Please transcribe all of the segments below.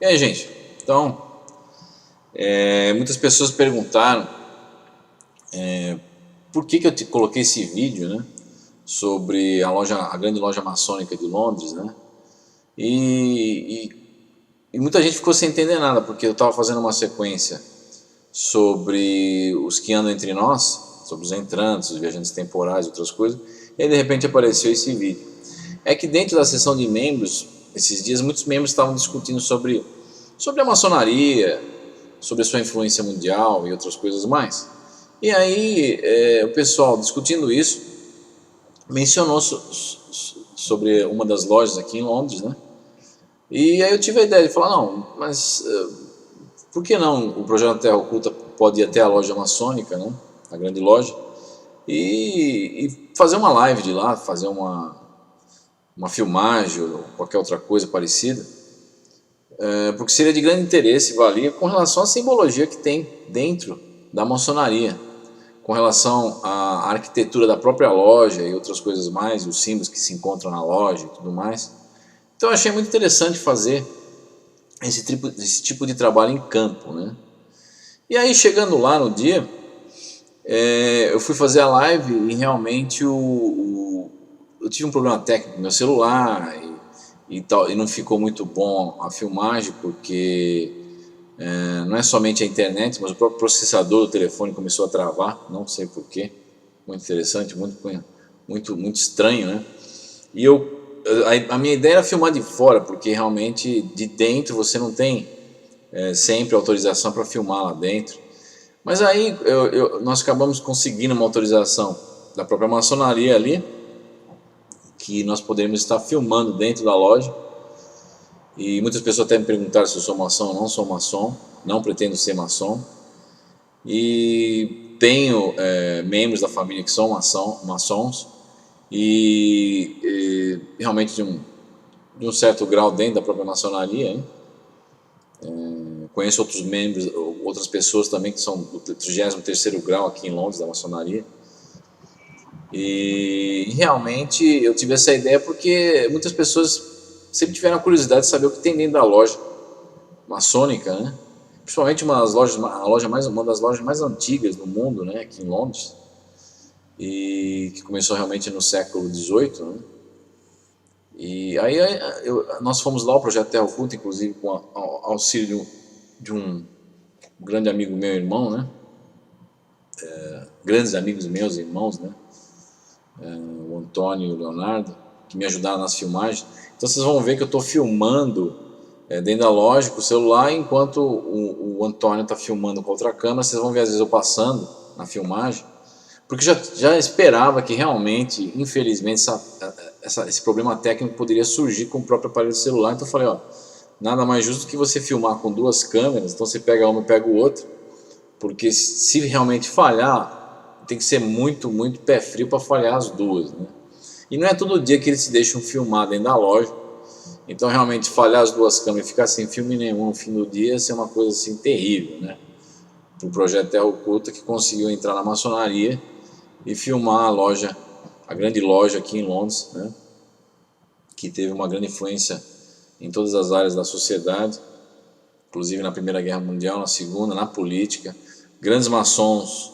E aí, gente? Então, muitas pessoas perguntaram por que eu coloquei esse vídeo, né, sobre a grande loja maçônica de Londres, né? E muita gente ficou sem entender nada, porque eu estava fazendo uma sequência sobre os que andam entre nós, sobre os entrantes, os viajantes temporais e outras coisas, e aí de repente apareceu esse vídeo. É que dentro da sessão de membros, esses dias muitos membros estavam discutindo sobre a maçonaria, sobre a sua influência mundial e outras coisas mais. E aí o pessoal discutindo isso mencionou sobre uma das lojas aqui em Londres, né? E aí eu tive a ideia de falar, não, mas por que não o Projeto Terra Oculta pode ir até a loja maçônica, né? A grande loja, e fazer uma live de lá, fazer uma filmagem ou qualquer outra coisa parecida, porque seria de grande interesse, valia, com relação à simbologia que tem dentro da maçonaria, com relação à arquitetura da própria loja e outras coisas mais, os símbolos que se encontram na loja e tudo mais. Então eu achei muito interessante fazer esse tipo de trabalho em campo, né? E aí chegando lá no dia, eu fui fazer a live e realmente eu tive um problema técnico no meu celular e não ficou muito bom a filmagem, porque não é somente a internet, mas o próprio processador do telefone começou a travar, não sei porquê, muito interessante, muito estranho, né? E a minha ideia era filmar de fora, porque realmente de dentro você não tem sempre autorização para filmar lá dentro. Mas aí nós acabamos conseguindo uma autorização da própria maçonaria ali, que nós poderíamos estar filmando dentro da loja. E muitas pessoas até me perguntaram se eu sou maçom ou não sou maçom, não pretendo ser maçom. E tenho membros da família que são maçons, e realmente de um certo grau dentro da própria maçonaria, hein? Conheço outros membros, outras pessoas também que são do 33º grau aqui em Londres, da maçonaria. E realmente eu tive essa ideia porque muitas pessoas sempre tiveram a curiosidade de saber o que tem dentro da loja maçônica, né? Principalmente uma das lojas mais antigas do mundo, né, aqui em Londres, e que começou realmente no século XVIII, né? E aí nós fomos lá, o Projeto Terra Oculta, inclusive com auxílio de um grande amigo meu, irmão, né? Grandes amigos meus, irmãos, né? O Antônio e o Leonardo, que me ajudaram nas filmagens. Então vocês vão ver que eu estou filmando dentro da loja com o celular, enquanto o Antônio está filmando com outra câmera. Vocês vão ver às vezes eu passando na filmagem, porque já esperava que realmente, infelizmente, esse problema técnico poderia surgir com o próprio aparelho celular. Então eu falei, ó, nada mais justo que você filmar com duas câmeras, então você pega uma e pega o outro, porque se realmente falhar, tem que ser muito pé frio para falhar as duas, né? E não é todo dia que eles se deixam filmar dentro da loja, então realmente falhar as duas câmeras e ficar sem filme nenhum no fim do dia, isso é uma coisa assim terrível, né? Para o Projeto Terra Oculta, que conseguiu entrar na maçonaria e filmar a grande loja aqui em Londres, né? Que teve uma grande influência em todas as áreas da sociedade, inclusive na Primeira Guerra Mundial, na Segunda, na política. Grandes maçons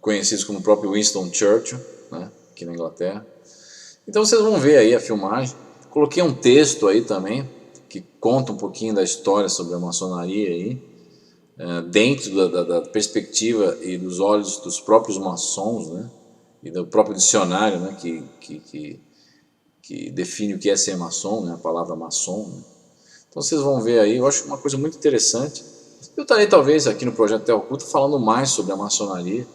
conhecidos como o próprio Winston Churchill, né, aqui na Inglaterra. Então vocês vão ver aí a filmagem. Coloquei um texto aí também, que conta um pouquinho da história sobre a maçonaria aí, dentro da perspectiva e dos olhos dos próprios maçons, né, e do próprio dicionário, né, que define o que é ser maçom, né, a palavra maçom, né. Então vocês vão ver aí, eu acho uma coisa muito interessante. Eu estarei talvez aqui no Projeto Terra Oculta falando mais sobre a maçonaria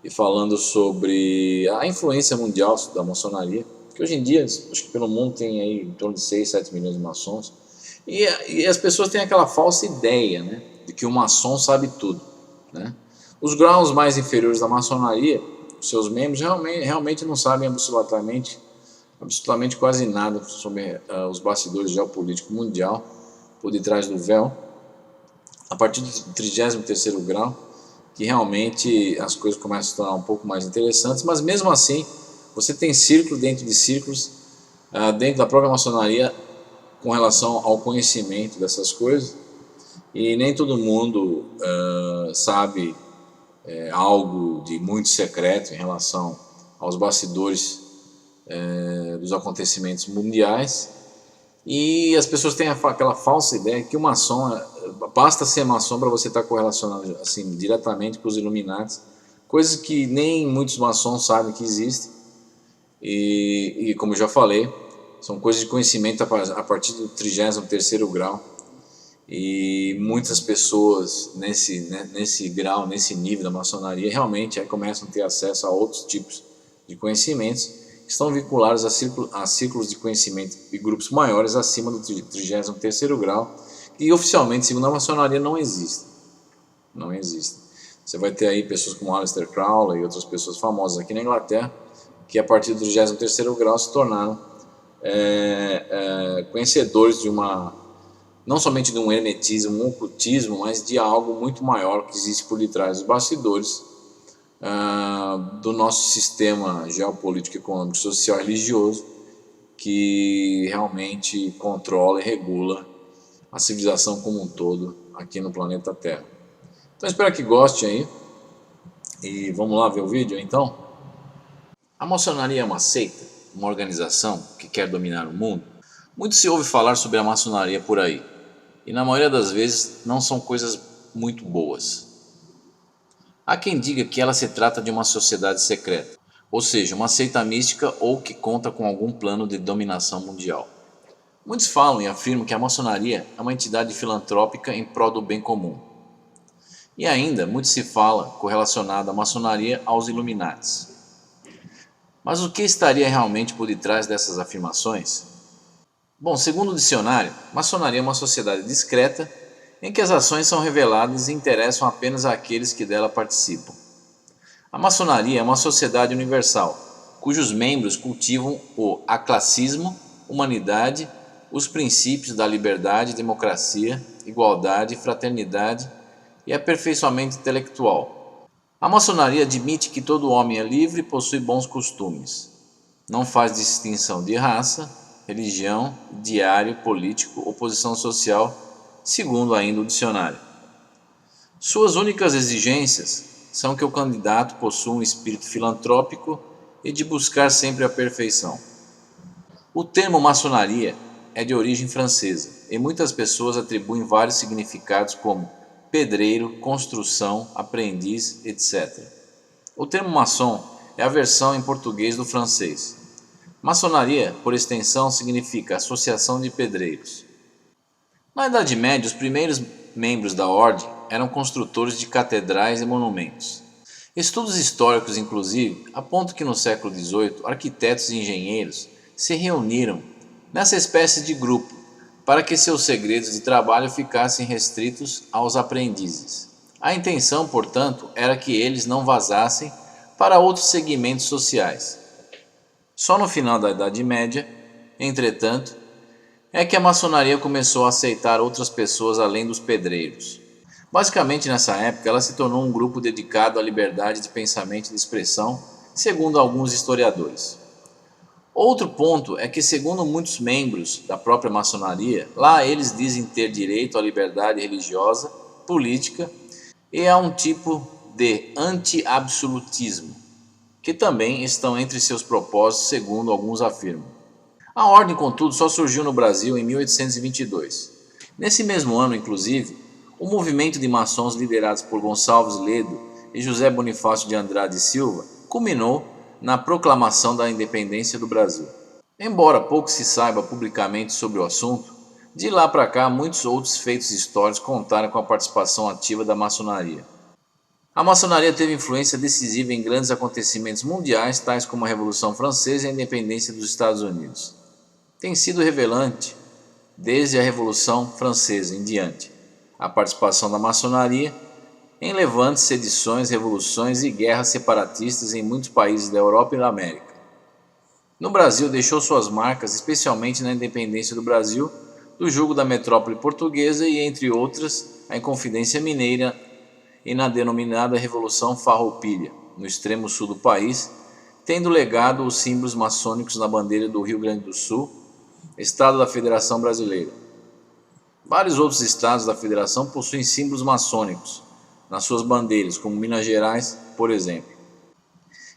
e falando sobre a influência mundial da maçonaria, que hoje em dia, acho que pelo mundo tem aí em torno de 6, 7 milhões de maçons, e as pessoas têm aquela falsa ideia, né, de que o maçom sabe tudo, né? Os graus mais inferiores da maçonaria, os seus membros realmente não sabem absolutamente quase nada sobre os bastidores geopolíticos mundial, por detrás do véu. A partir do 33º grau, que realmente as coisas começam a se tornar um pouco mais interessantes, mas mesmo assim, você tem círculos dentro de círculos, dentro da própria maçonaria, com relação ao conhecimento dessas coisas, e nem todo mundo sabe algo de muito secreto em relação aos bastidores dos acontecimentos mundiais, e as pessoas têm aquela falsa ideia que o maçom, basta ser maçom para você estar correlacionado assim, diretamente com os Illuminati, coisas que nem muitos maçons sabem que existem, e como eu já falei, são coisas de conhecimento a partir do 33º grau, e muitas pessoas nesse grau, nesse nível da maçonaria, realmente começam a ter acesso a outros tipos de conhecimentos que estão vinculados a círculos de conhecimento e grupos maiores acima do 33º grau, que oficialmente, segundo a maçonaria, não existem. Não existem. Você vai ter aí pessoas como Aleister Crowley e outras pessoas famosas aqui na Inglaterra, que a partir do 33º grau se tornaram conhecedores de não somente de um hermetismo, um ocultismo, mas de algo muito maior que existe por detrás dos bastidores do nosso sistema geopolítico, econômico, social e religioso, que realmente controla e regula a civilização como um todo aqui no planeta Terra. Então espero que gostem aí, e vamos lá ver o vídeo então. A maçonaria é uma seita, uma organização que quer dominar o mundo? Muito se ouve falar sobre a maçonaria por aí, e na maioria das vezes não são coisas muito boas. Há quem diga que ela se trata de uma sociedade secreta, ou seja, uma seita mística ou que conta com algum plano de dominação mundial. Muitos falam e afirmam que a maçonaria é uma entidade filantrópica em prol do bem comum. E ainda, muito se fala correlacionado a maçonaria aos Illuminatis. Mas o que estaria realmente por detrás dessas afirmações? Bom, segundo o dicionário, maçonaria é uma sociedade discreta em que as ações são reveladas e interessam apenas àqueles que dela participam. A maçonaria é uma sociedade universal, cujos membros cultivam o aclassismo, humanidade, os princípios da liberdade, democracia, igualdade, fraternidade e aperfeiçoamento intelectual. A maçonaria admite que todo homem é livre e possui bons costumes. Não faz distinção de raça, religião, diário, político ou posição social, segundo ainda o dicionário. Suas únicas exigências são que o candidato possua um espírito filantrópico e de buscar sempre a perfeição. O termo maçonaria é de origem francesa e muitas pessoas atribuem vários significados como pedreiro, construção, aprendiz, etc. O termo maçom é a versão em português do francês. Maçonaria, por extensão, significa associação de pedreiros. Na Idade Média, os primeiros membros da ordem eram construtores de catedrais e monumentos. Estudos históricos, inclusive, apontam que no século XVIII, arquitetos e engenheiros se reuniram nessa espécie de grupo para que seus segredos de trabalho ficassem restritos aos aprendizes. A intenção, portanto, era que eles não vazassem para outros segmentos sociais. Só no final da Idade Média, entretanto, é que a maçonaria começou a aceitar outras pessoas além dos pedreiros. Basicamente, nessa época, ela se tornou um grupo dedicado à liberdade de pensamento e de expressão, segundo alguns historiadores. Outro ponto é que, segundo muitos membros da própria maçonaria, lá eles dizem ter direito à liberdade religiosa, política e a um tipo de anti-absolutismo, que também estão entre seus propósitos, segundo alguns afirmam. A ordem, contudo, só surgiu no Brasil em 1822. Nesse mesmo ano, inclusive, o movimento de maçons liderados por Gonçalves Ledo e José Bonifácio de Andrade e Silva culminou na proclamação da independência do Brasil. Embora pouco se saiba publicamente sobre o assunto, de lá para cá muitos outros feitos históricos contaram com a participação ativa da maçonaria. A maçonaria teve influência decisiva em grandes acontecimentos mundiais, tais como a Revolução Francesa e a independência dos Estados Unidos. Tem sido revelante, desde a Revolução Francesa em diante, a participação da maçonaria em levantes, sedições, revoluções e guerras separatistas em muitos países da Europa e da América. No Brasil, deixou suas marcas, especialmente na independência do Brasil, do jugo da metrópole portuguesa e, entre outras, a Inconfidência Mineira e na denominada Revolução Farroupilha, no extremo sul do país, tendo legado os símbolos maçônicos na bandeira do Rio Grande do Sul Estado da Federação Brasileira. Vários outros estados da federação possuem símbolos maçônicos nas suas bandeiras, como Minas Gerais, por exemplo.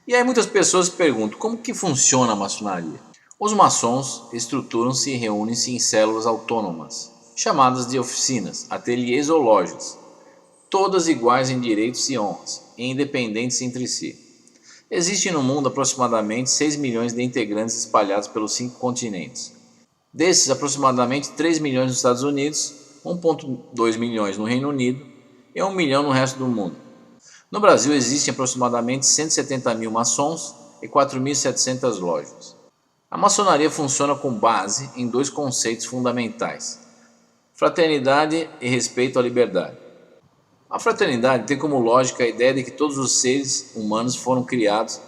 E aí muitas pessoas perguntam como que funciona a maçonaria. Os maçons estruturam-se e reúnem-se em células autônomas, chamadas de oficinas, ateliês ou lojas, todas iguais em direitos e honras, e independentes entre si. Existem no mundo aproximadamente 6 milhões de integrantes espalhados pelos 5 continentes. Desses, aproximadamente 3 milhões nos Estados Unidos, 1,2 milhões no Reino Unido e 1 milhão no resto do mundo. No Brasil existem aproximadamente 170 mil maçons e 4.700 lojas. A maçonaria funciona com base em 2 conceitos fundamentais: fraternidade e respeito à liberdade. A fraternidade tem como lógica a ideia de que todos os seres humanos foram criados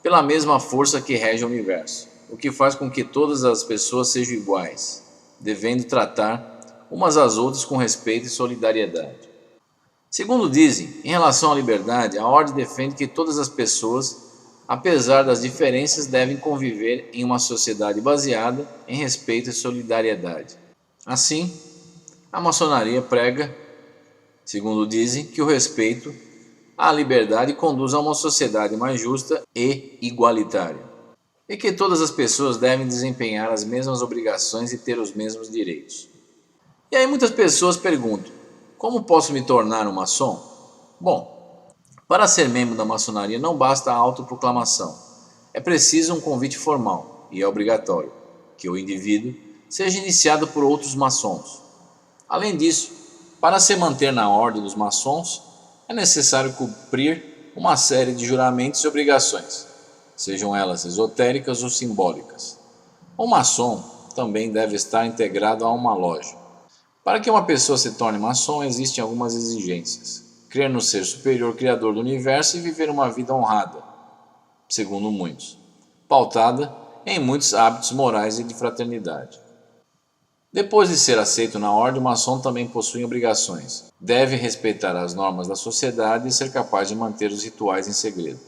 pela mesma força que rege o universo, o que faz com que todas as pessoas sejam iguais, devendo tratar umas às outras com respeito e solidariedade. Segundo dizem, em relação à liberdade, a ordem defende que todas as pessoas, apesar das diferenças, devem conviver em uma sociedade baseada em respeito e solidariedade. Assim, a maçonaria prega, segundo dizem, que o respeito à liberdade conduz a uma sociedade mais justa e igualitária, e que todas as pessoas devem desempenhar as mesmas obrigações e ter os mesmos direitos. E aí muitas pessoas perguntam: como posso me tornar um maçom? Bom, para ser membro da maçonaria não basta a autoproclamação. É preciso um convite formal, e é obrigatório, que o indivíduo seja iniciado por outros maçons. Além disso, para se manter na ordem dos maçons, é necessário cumprir uma série de juramentos e obrigações, sejam elas esotéricas ou simbólicas. O maçom também deve estar integrado a uma loja. Para que uma pessoa se torne maçom, existem algumas exigências: crer no ser superior criador do universo e viver uma vida honrada, segundo muitos, pautada em muitos hábitos morais e de fraternidade. Depois de ser aceito na ordem, o maçom também possui obrigações. Deve respeitar as normas da sociedade e ser capaz de manter os rituais em segredo.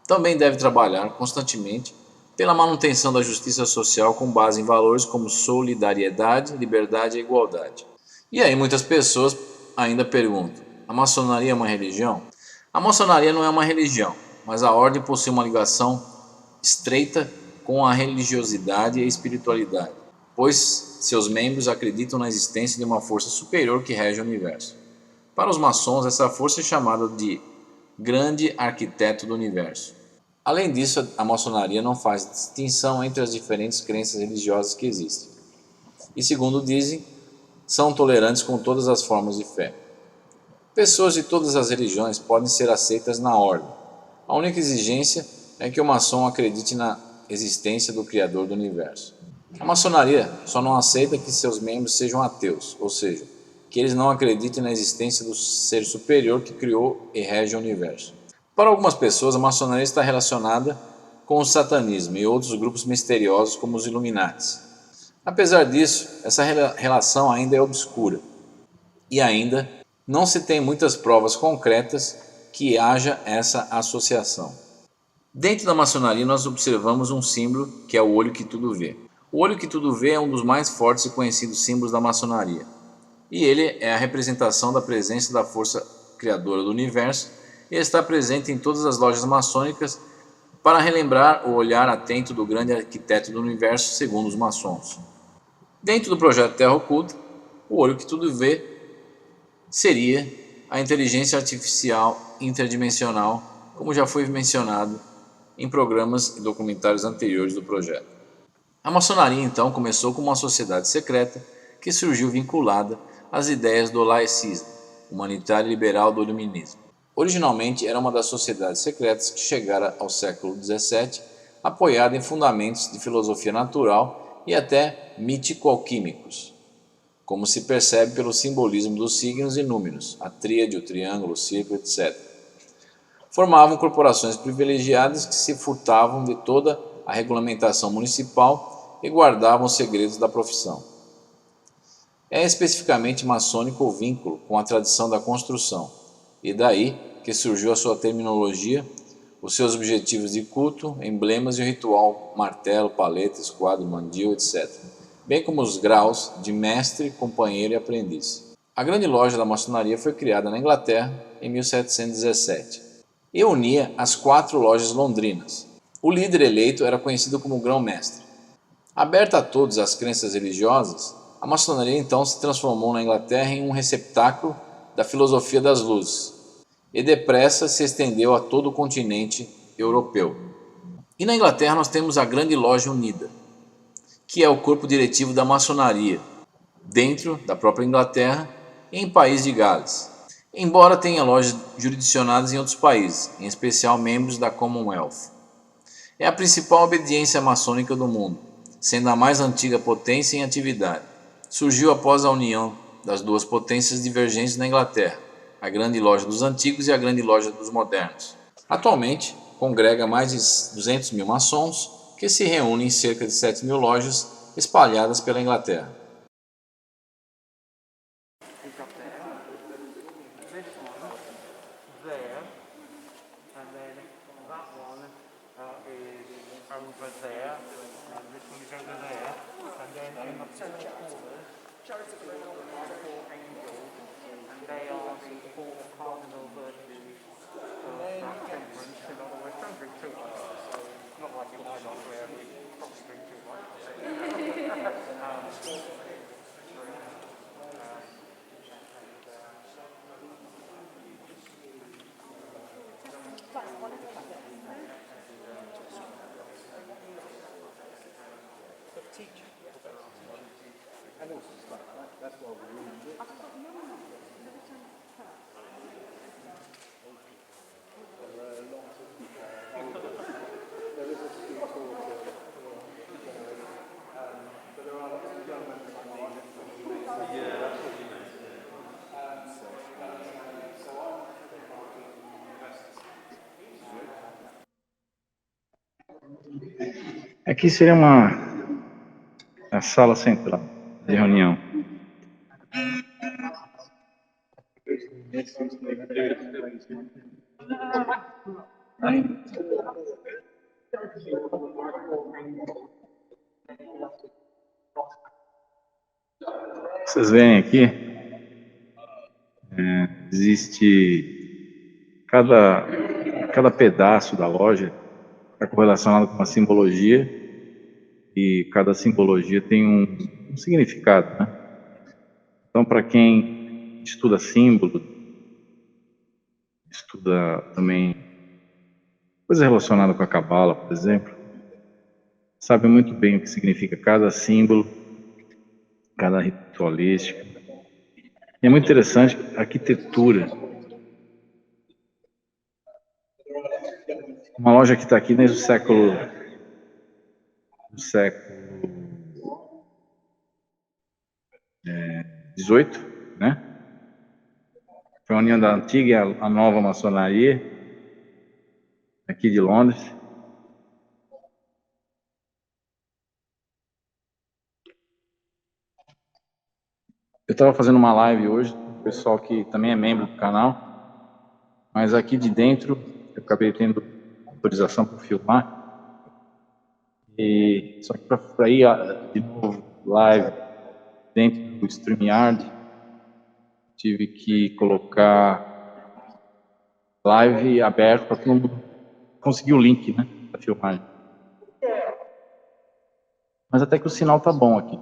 Também deve trabalhar constantemente pela manutenção da justiça social com base em valores como solidariedade, liberdade e igualdade. E aí muitas pessoas ainda perguntam: a maçonaria é uma religião? A maçonaria não é uma religião, mas a ordem possui uma ligação estreita com a religiosidade e a espiritualidade, pois seus membros acreditam na existência de uma força superior que rege o universo. Para os maçons, essa força é chamada de grande arquiteto do universo. Além disso, a maçonaria não faz distinção entre as diferentes crenças religiosas que existem. E, segundo dizem, são tolerantes com todas as formas de fé. Pessoas de todas as religiões podem ser aceitas na ordem. A única exigência é que o maçom acredite na existência do Criador do universo. A maçonaria só não aceita que seus membros sejam ateus, ou seja, que eles não acreditem na existência do ser superior que criou e rege o universo. Para algumas pessoas, a maçonaria está relacionada com o satanismo e outros grupos misteriosos como os Illuminatis. Apesar disso, essa relação ainda é obscura e ainda não se tem muitas provas concretas que haja essa associação. Dentro da maçonaria nós observamos um símbolo que é o olho que tudo vê. O olho que tudo vê é um dos mais fortes e conhecidos símbolos da maçonaria, e ele é a representação da presença da força criadora do universo e está presente em todas as lojas maçônicas para relembrar o olhar atento do grande arquiteto do universo, segundo os maçons. Dentro do projeto Terra Oculta, o olho que tudo vê seria a inteligência artificial interdimensional, como já foi mencionado em programas e documentários anteriores do projeto. A maçonaria então começou como uma sociedade secreta que surgiu vinculada às ideias do laicismo, humanitário e liberal do iluminismo. Originalmente era uma das sociedades secretas que chegara ao século XVII, apoiada em fundamentos de filosofia natural e até mítico-alquímicos, como se percebe pelo simbolismo dos signos e números, a tríade, o triângulo, o círculo, etc. Formavam corporações privilegiadas que se furtavam de toda a regulamentação municipal e guardavam os segredos da profissão. É especificamente maçônico o vínculo com a tradição da construção, e daí que surgiu a sua terminologia, os seus objetivos de culto, emblemas e o ritual martelo, paleta, esquadro, mandil, etc. bem como os graus de mestre, companheiro e aprendiz. A grande loja da maçonaria foi criada na Inglaterra em 1717 e unia as 4 lojas londrinas. O líder eleito era conhecido como grão-mestre. Aberta a todos as crenças religiosas, a maçonaria então se transformou na Inglaterra em um receptáculo da filosofia das luzes e depressa se estendeu a todo o continente europeu. E na Inglaterra nós temos a Grande Loja Unida, que é o corpo diretivo da maçonaria, dentro da própria Inglaterra e em País de Gales, embora tenha lojas jurisdicionadas em outros países, em especial membros da Commonwealth. É a principal obediência maçônica do mundo, sendo a mais antiga potência em atividade. Surgiu após a união das duas potências divergentes na Inglaterra, a Grande Loja dos Antigos e a Grande Loja dos Modernos. Atualmente, congrega mais de 200 mil maçons, que se reúnem em cerca de 7 mil lojas espalhadas pela Inglaterra. Aqui seria a sala central de reunião. Vocês veem aqui, existe cada pedaço da loja está correlacionado com uma simbologia e cada simbologia tem um significado, né? Então, para quem estuda símbolo, estuda também coisa relacionada com a Cabala, por exemplo, sabe muito bem o que significa cada símbolo, cada ritualística. E é muito interessante a arquitetura. Uma loja que está aqui desde o século XVIII, né? Foi a união da antiga e a nova maçonaria, aqui de Londres. Eu estava fazendo uma live hoje, com o pessoal que também é membro do canal, mas aqui de dentro eu acabei tendo autorização para filmar. E só que para ir de novo live dentro do StreamYard, tive que colocar live aberto para todo mundo conseguir o link, né, da filmagem. Mas até que o sinal tá bom aqui.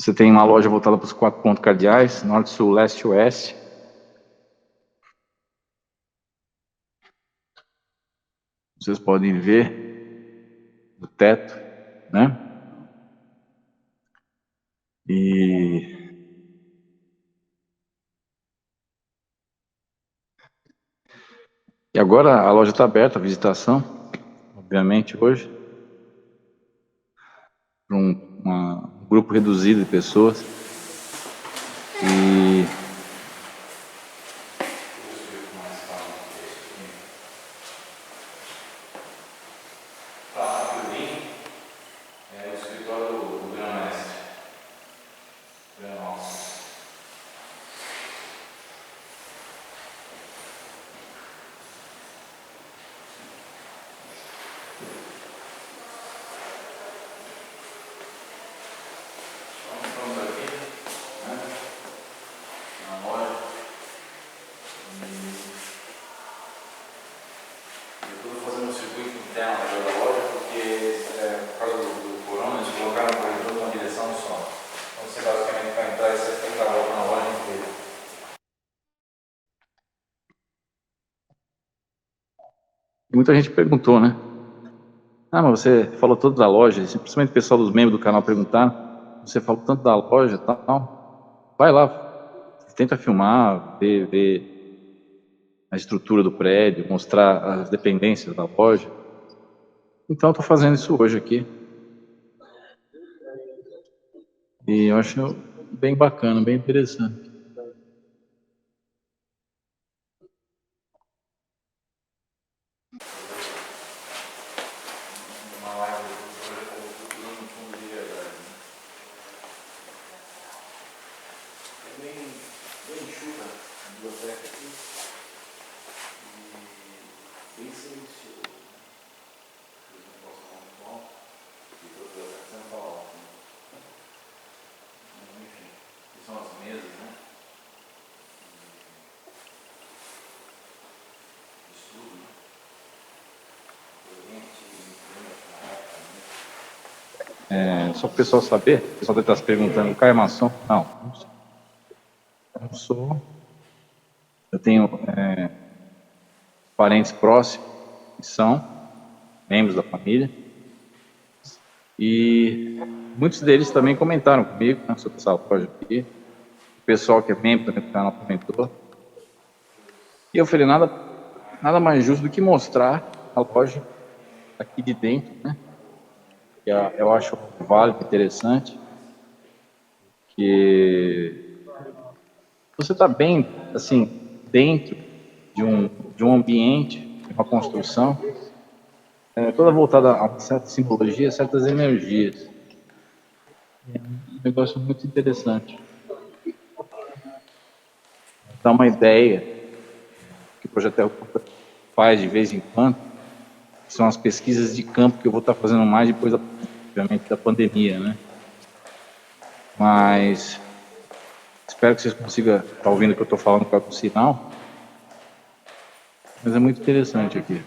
Você tem uma loja voltada para os 4 pontos cardeais, norte, sul, leste e oeste. Vocês podem ver o teto, né? E agora a loja está aberta, a visitação, obviamente, hoje, para um grupo reduzido de pessoas. E muita gente perguntou, né? Ah, mas você falou tanto da loja, principalmente o pessoal dos membros do canal perguntaram, você falou tanto da loja e tal, vai lá, tenta filmar, ver a estrutura do prédio, mostrar as dependências da loja. Então eu tô fazendo isso hoje aqui. E eu acho bem bacana, bem interessante. São as mesas, né? Estudo, Só para o pessoal saber, o pessoal deve estar se perguntando, o Caio é maçom? Não, não sou. Eu tenho parentes próximos que são membros da família. E muitos deles também comentaram comigo, né, sobre essa loja aqui. O pessoal que é membro também do canal comentou. E eu falei, nada mais justo do que mostrar a loja aqui de dentro, né? Que eu acho válido, interessante, que você está bem, assim, dentro de um ambiente, de uma construção, toda voltada a uma certa simbologia, certas energias. É um negócio muito interessante. Dá uma ideia que o Projeto Terra faz de vez em quando, que são as pesquisas de campo que eu vou estar fazendo mais depois, obviamente, da pandemia, né? Mas espero que vocês consigam estar ouvindo o que eu estou falando com o sinal. Mas é muito interessante aqui.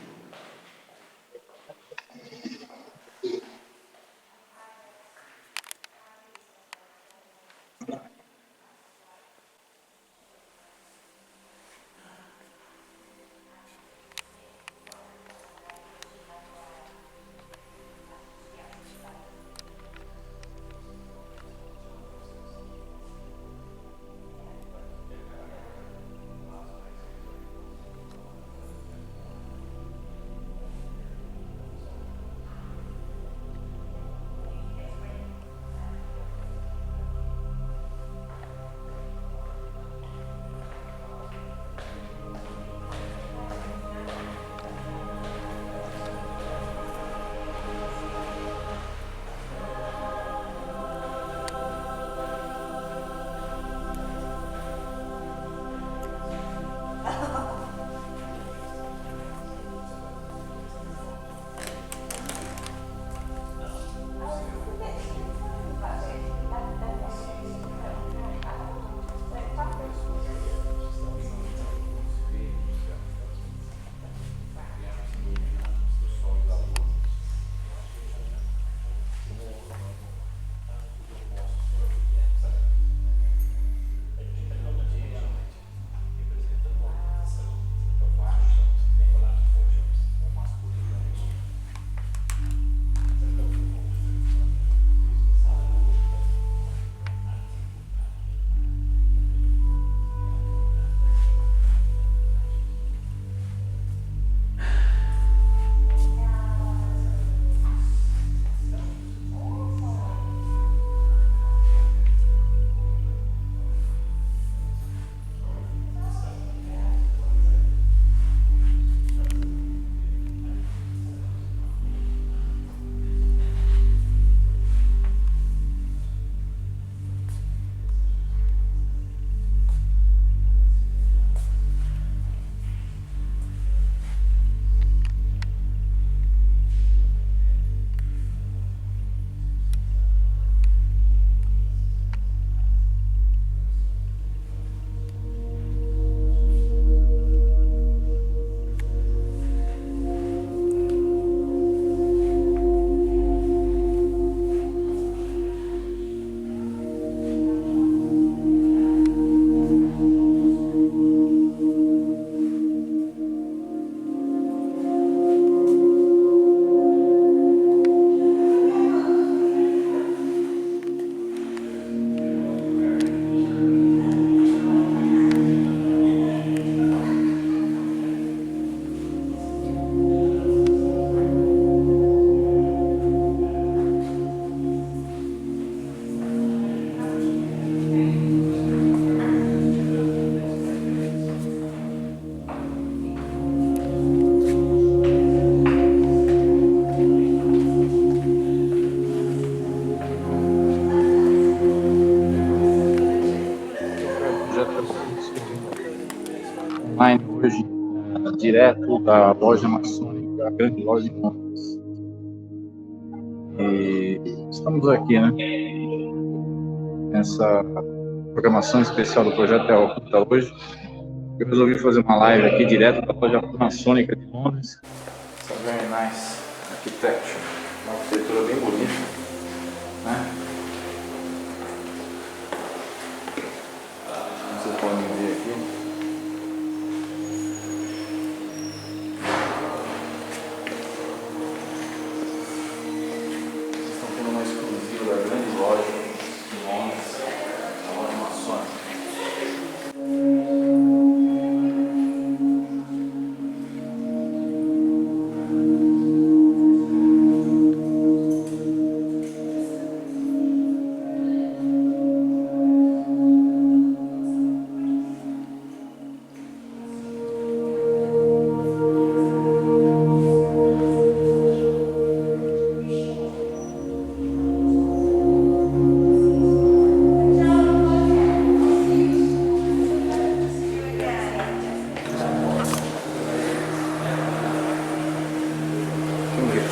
direto da loja maçônica, a grande loja de Londres. E estamos aqui, né? Nessa programação especial do Projeto Terra Oculta hoje. Eu resolvi fazer uma live aqui direto da loja maçônica de Londres. It's a very nice architecture, uma arquitetura bem bonita, né? Vocês podem ver aqui. Vocês estão tendo uma exclusiva da grande loja de Londres, a loja maçônica.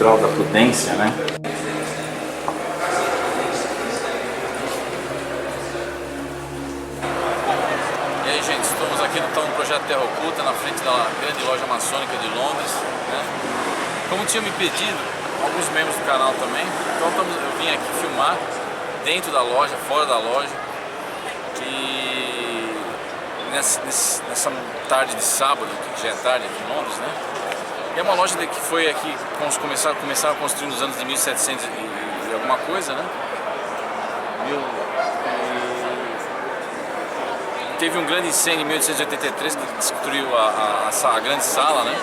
Da prudência, né? E aí, gente, estamos aqui no Projeto Terra Oculta, na frente da grande loja maçônica de Londres, né? Como tinha me pedido, alguns membros do canal também, então eu vim aqui filmar dentro da loja, fora da loja, e nessa tarde de sábado, que já é tarde aqui em Londres, né? E é uma loja que foi aqui, começaram a construir nos anos de 1700 e alguma coisa, né? Teve um grande incêndio em 1883 que destruiu a grande sala, né?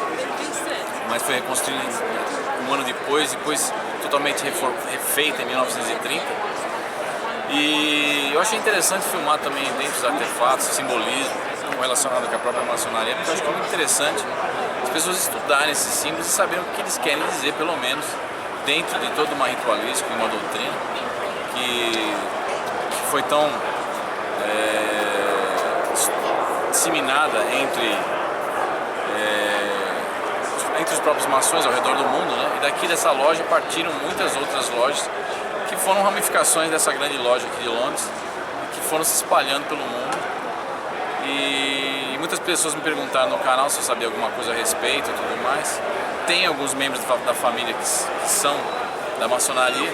Mas foi reconstruída um ano depois totalmente refeita em 1930. E eu achei interessante filmar também dentro dos artefatos, simbolismo relacionado com a própria maçonaria, porque eu acho que é muito interessante as pessoas estudarem esses símbolos e saberem o que eles querem dizer, pelo menos dentro de toda uma ritualística e uma doutrina que foi tão disseminada entre os próprios maçons ao redor do mundo, né? E daqui dessa loja partiram muitas outras lojas que foram ramificações dessa grande loja aqui de Londres, que foram se espalhando pelo mundo. E muitas pessoas me perguntaram no canal se eu sabia alguma coisa a respeito e tudo mais. Tem alguns membros da família que são da maçonaria.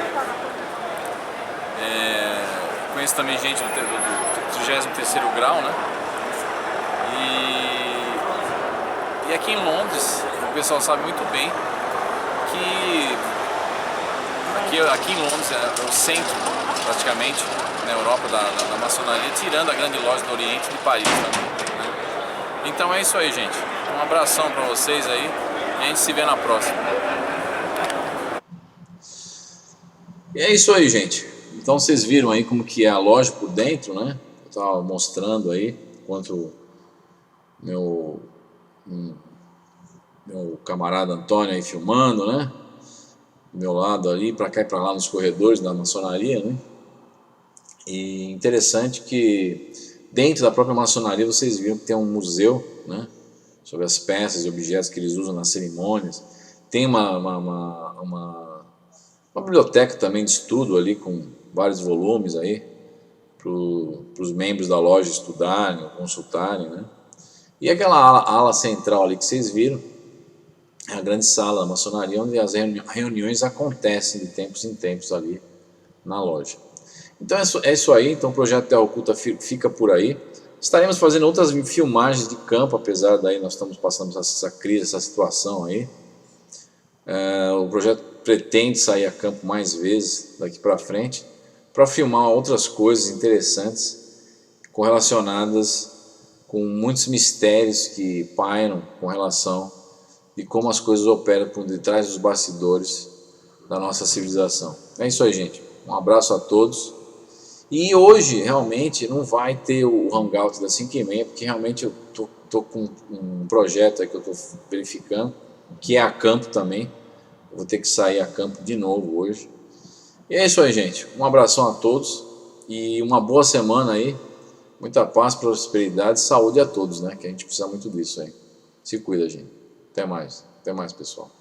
Conheço também gente do 33º grau, né? E aqui em Londres, o pessoal sabe muito bem que aqui em Londres é o centro, praticamente, na Europa, da maçonaria, tirando a grande loja do Oriente de Paris também, né? Então é isso aí, gente. Um abração pra vocês aí e a gente se vê na próxima. E é isso aí, gente. Então vocês viram aí como que é a loja por dentro, né? Eu tava mostrando aí, enquanto meu camarada Antônio aí filmando, né? Do meu lado ali, pra cá e pra lá nos corredores da maçonaria, né? E interessante que dentro da própria maçonaria vocês viram que tem um museu, né, sobre as peças e objetos que eles usam nas cerimônias. Tem uma biblioteca também de estudo ali com vários volumes aí para os membros da loja estudarem ou consultarem, né? E aquela ala central ali que vocês viram é a grande sala da maçonaria onde as reuniões acontecem de tempos em tempos ali na loja. Então é isso aí, então o Projeto Terra Oculta fica por aí. Estaremos fazendo outras filmagens de campo, apesar daí nós estamos passando essa crise, essa situação aí. O projeto pretende sair a campo mais vezes daqui para frente, para filmar outras coisas interessantes correlacionadas com muitos mistérios que pairam com relação de como as coisas operam por detrás dos bastidores da nossa civilização. É isso aí, gente. Um abraço a todos. E hoje realmente não vai ter o Hangout das 5h30, porque realmente eu tô com um projeto aí que eu estou verificando, que é a campo também. Eu vou ter que sair a campo de novo hoje. E é isso aí, gente. Um abração a todos e uma boa semana aí. Muita paz, prosperidade e saúde a todos, né? Que a gente precisa muito disso aí. Se cuida, gente. Até mais, pessoal.